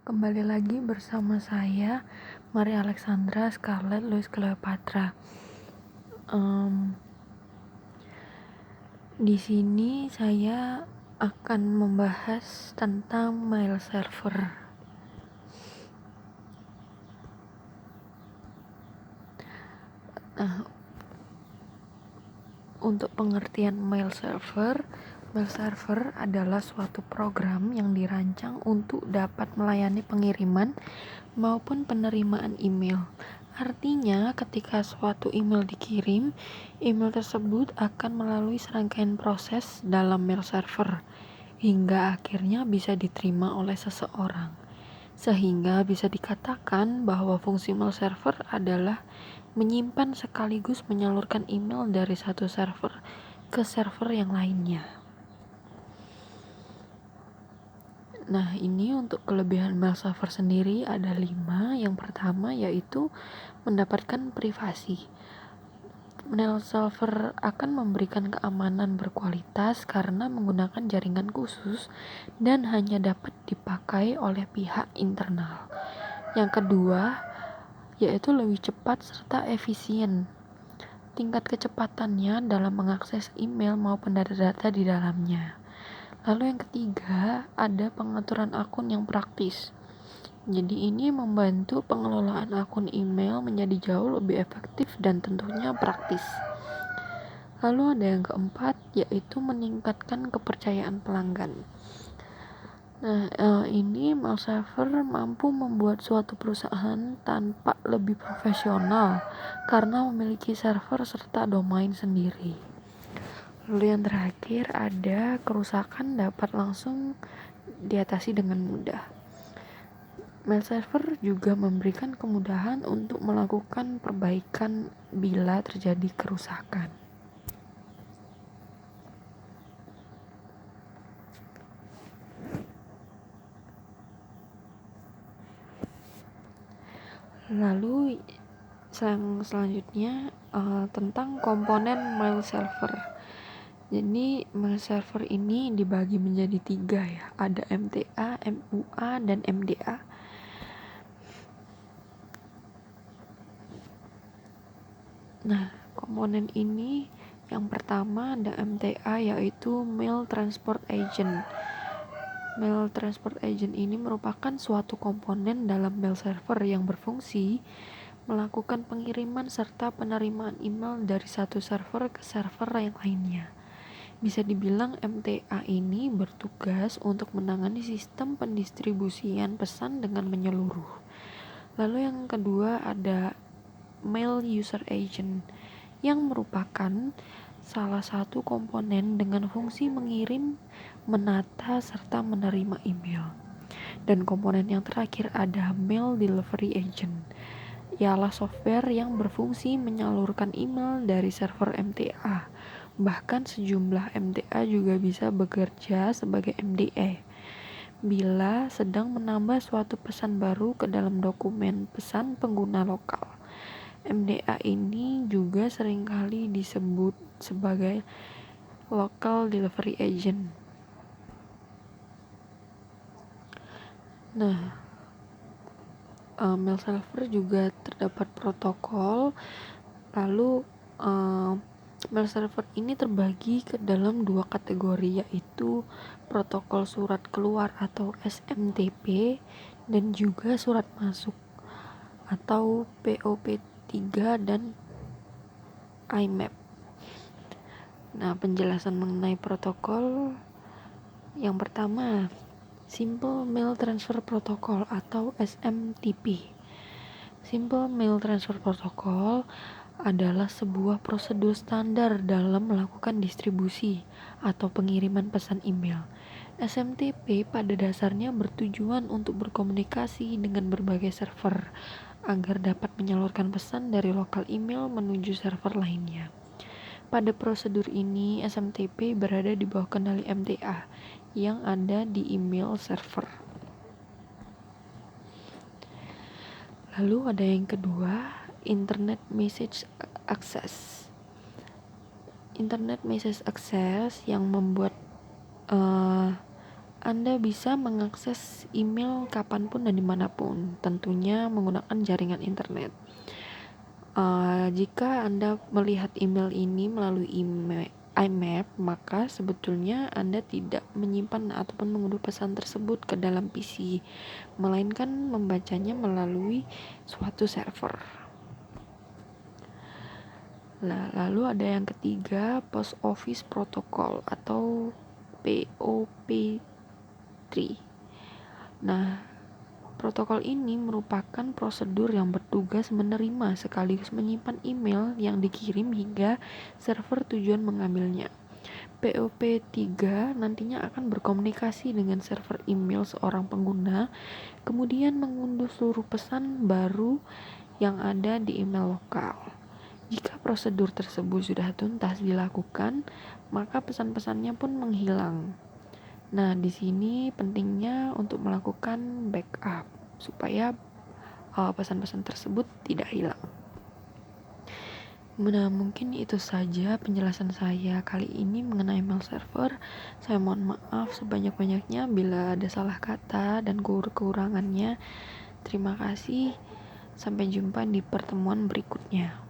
Kembali lagi bersama saya, Maria Alexandra Scarlett Louis Cleopatra. Di sini saya akan membahas tentang mail server. Untuk pengertian mail server adalah suatu program yang dirancang untuk dapat melayani pengiriman maupun penerimaan email. Artinya, ketika suatu email dikirim, email tersebut akan melalui serangkaian proses dalam mail server hingga akhirnya bisa diterima oleh seseorang. Sehingga bisa dikatakan bahwa fungsi mail server adalah menyimpan sekaligus menyalurkan email dari satu server ke server yang lainnya. Nah, ini untuk kelebihan mail server sendiri ada 5. Yang pertama yaitu mendapatkan privasi. Mail server akan memberikan keamanan berkualitas karena menggunakan jaringan khusus dan hanya dapat dipakai oleh pihak internal. Yang kedua yaitu lebih cepat serta efisien. Tingkat kecepatannya dalam mengakses email maupun data-data di dalamnya. Lalu yang ketiga, ada pengaturan akun yang praktis. Jadi ini membantu pengelolaan akun email menjadi jauh lebih efektif dan tentunya praktis. Lalu ada yang keempat, yaitu meningkatkan kepercayaan pelanggan. Nah, ini mail server mampu membuat suatu perusahaan tampak lebih profesional karena memiliki server serta domain sendiri. Lalu yang terakhir ada kerusakan dapat langsung diatasi dengan mudah. Mail server juga memberikan kemudahan untuk melakukan perbaikan bila terjadi kerusakan. Lalu yang selanjutnya tentang komponen mail server. Jadi mail server ini dibagi menjadi 3 ya. Ada MTA, MUA, dan MDA. Nah, komponen ini yang pertama ada MTA yaitu Mail Transport Agent. Mail Transport Agent ini merupakan suatu komponen dalam mail server yang berfungsi melakukan pengiriman serta penerimaan email dari satu server ke server yang lainnya. Bisa dibilang MTA ini bertugas untuk menangani sistem pendistribusian pesan dengan menyeluruh. Lalu yang kedua ada Mail User Agent yang merupakan salah satu komponen dengan fungsi mengirim, menata, serta menerima email. Dan komponen yang terakhir ada Mail Delivery Agent, ialah software yang berfungsi menyalurkan email dari server MTA. Bahkan sejumlah MTA juga bisa bekerja sebagai MDE bila sedang menambah suatu pesan baru ke dalam dokumen pesan pengguna lokal. MDA ini juga seringkali disebut sebagai Local Delivery Agent. Nah, mail server juga terdapat protokol. Lalu mail server ini terbagi ke dalam 2 kategori, yaitu protokol surat keluar atau SMTP dan juga surat masuk atau POP3 dan IMAP. Nah, penjelasan mengenai protokol yang pertama, Simple Mail Transfer Protocol atau SMTP. Simple Mail Transfer Protocol adalah sebuah prosedur standar dalam melakukan distribusi atau pengiriman pesan email. SMTP pada dasarnya bertujuan untuk berkomunikasi dengan berbagai server agar dapat menyalurkan pesan dari lokal email menuju server lainnya. Pada prosedur ini, SMTP berada di bawah kendali MTA yang ada di email server. Lalu ada yang kedua, Internet Message Access. Internet Message Access yang membuat Anda bisa mengakses email kapanpun dan dimanapun, tentunya menggunakan jaringan internet. Jika Anda melihat email ini melalui IMAP, maka sebetulnya Anda tidak menyimpan ataupun mengunduh pesan tersebut ke dalam PC, melainkan membacanya melalui suatu server. Nah, lalu ada yang ketiga, Post Office Protocol atau POP3. Nah, protokol ini merupakan prosedur yang bertugas menerima sekaligus menyimpan email yang dikirim hingga server tujuan mengambilnya. POP3 nantinya akan berkomunikasi dengan server email seorang pengguna, kemudian mengunduh seluruh pesan baru yang ada di email lokal. Jika prosedur tersebut sudah tuntas dilakukan, maka pesan-pesannya pun menghilang. Nah, di sini pentingnya untuk melakukan backup supaya pesan-pesan tersebut tidak hilang. Nah, mungkin itu saja penjelasan saya kali ini mengenai mail server. Saya mohon maaf sebanyak-banyaknya bila ada salah kata dan kekurangannya. Terima kasih. Sampai jumpa di pertemuan berikutnya.